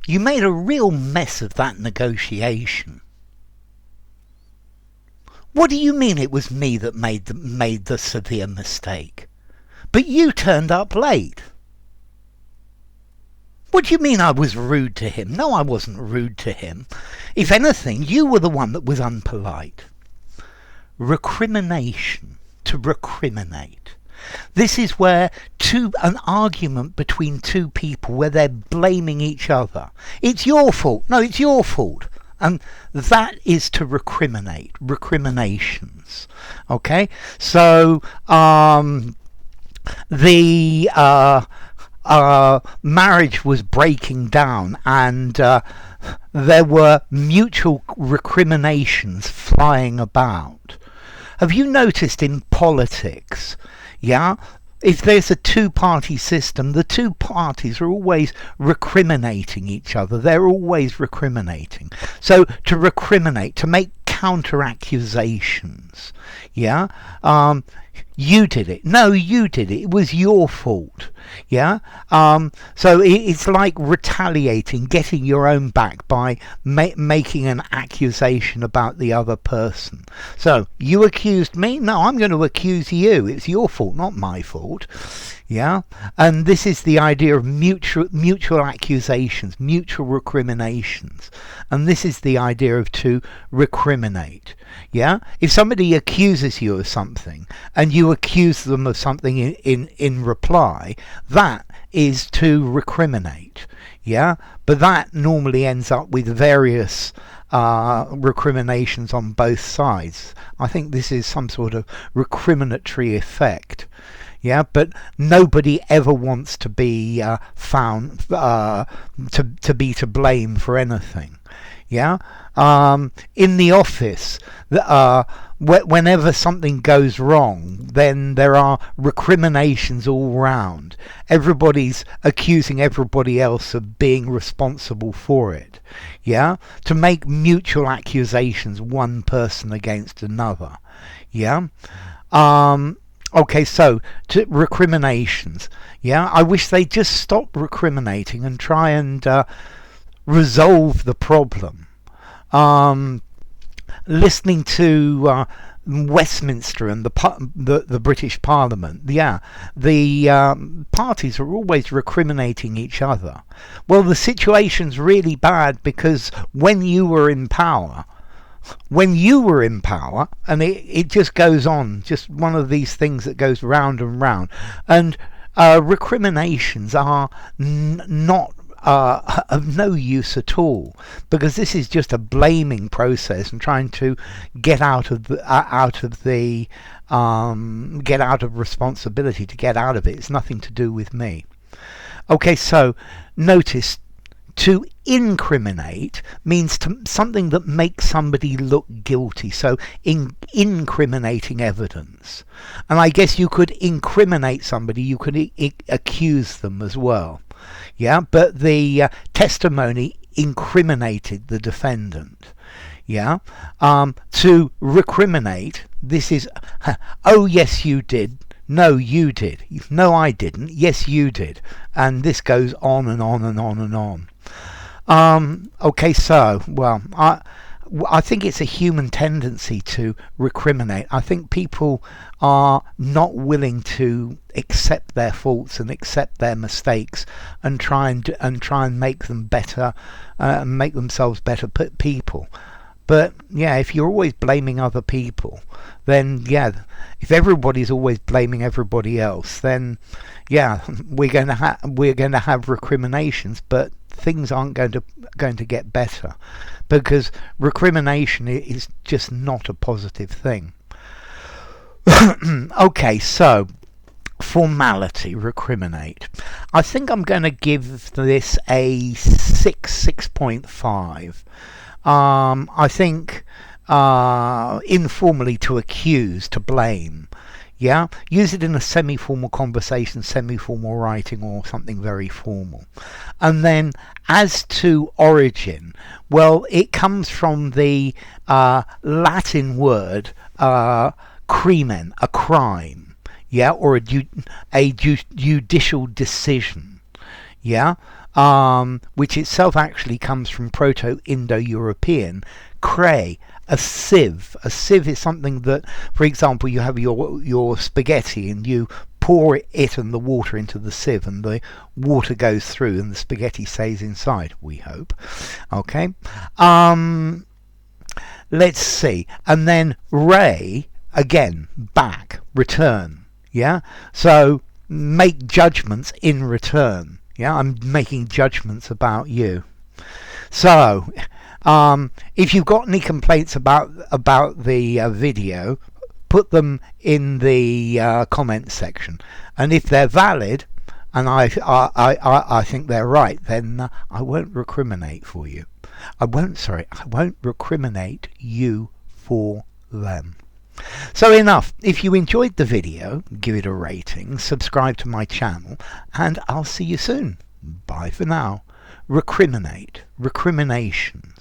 You made a real mess of that negotiation. What do you mean it was me that made the severe mistake? But you turned up late. What do you mean I was rude to him? No, I wasn't rude to him. If anything, you were the one that was unpolite. Recrimination. To recriminate. This is where an argument between two people where they're blaming each other. It's your fault. No, it's your fault. And that is to recriminate. Recriminations. Okay? So, the marriage was breaking down, and there were mutual recriminations flying about. Have you noticed in politics, if there's a two-party system, the two parties are always recriminating each other. They're always recriminating. So to recriminate, to make counter-accusations, you did it. No, you did it. It was your fault. So it's like retaliating, getting your own back by making an accusation about the other person. So you accused me. No, I'm going to accuse you. It's your fault, not my fault. And this is the idea of mutual accusations, mutual recriminations, and this is the idea of to recriminate. If somebody accuses you of something and you accuse them of something in reply, that is to recriminate. But that normally ends up with various recriminations on both sides. I think this is some sort of recriminatory effect. But nobody ever wants to be found to be to blame for anything. In the office, whenever something goes wrong, then there are recriminations all round. Everybody's accusing everybody else of being responsible for it. To make mutual accusations, one person against another. Okay, so to recriminations. I wish they'd just stop recriminating and try and resolve the problem. Listening to Westminster and the British Parliament, the parties are always recriminating each other. Well, the situation's really bad because when you were in power, and it just goes on, just one of these things that goes round and round, and recriminations are not of no use at all, because this is just a blaming process and trying to get out of responsibility, to get out of it. It's nothing to do with me. Okay, so notice to incriminate means something that makes somebody look guilty, so incriminating evidence. And I guess you could incriminate somebody, you could accuse them as well. But the testimony incriminated the defendant. To recriminate, this is, oh yes you did, no you did, no I didn't, yes you did, and this goes on and on and on and on. Okay, so, well, I think it's a human tendency to recriminate. I think people are not willing to accept their faults and accept their mistakes and try and make them better, make themselves better people. But if you're always blaming other people, then if everybody's always blaming everybody else, then we're going to have recriminations, but things aren't going to get better, because recrimination is just not a positive thing. Okay, so formality, recriminate. I think I'm going to give this a 6.5. I think informally, to accuse, to blame. Use it in a semi-formal conversation, semi-formal writing, or something very formal. And then as to origin, well, it comes from the Latin word crimen, a crime, or a judicial decision. which itself actually comes from Proto-Indo-European, cray, a sieve. A sieve is something that, for example, you have your spaghetti and you pour it and the water into the sieve, and the water goes through and the spaghetti stays inside, we hope. Okay. Let's see. And then ray, again, back, return. Yeah. So make judgments in return. Yeah. I'm making judgments about you. So if you've got any complaints about the video, put them in the comments section, and if they're valid and I think they're right, then I won't recriminate for you. I won't recriminate you for them. So enough. If you enjoyed the video, give it a rating, subscribe to my channel, and I'll see you soon. Bye for now. Recriminate. Recrimination.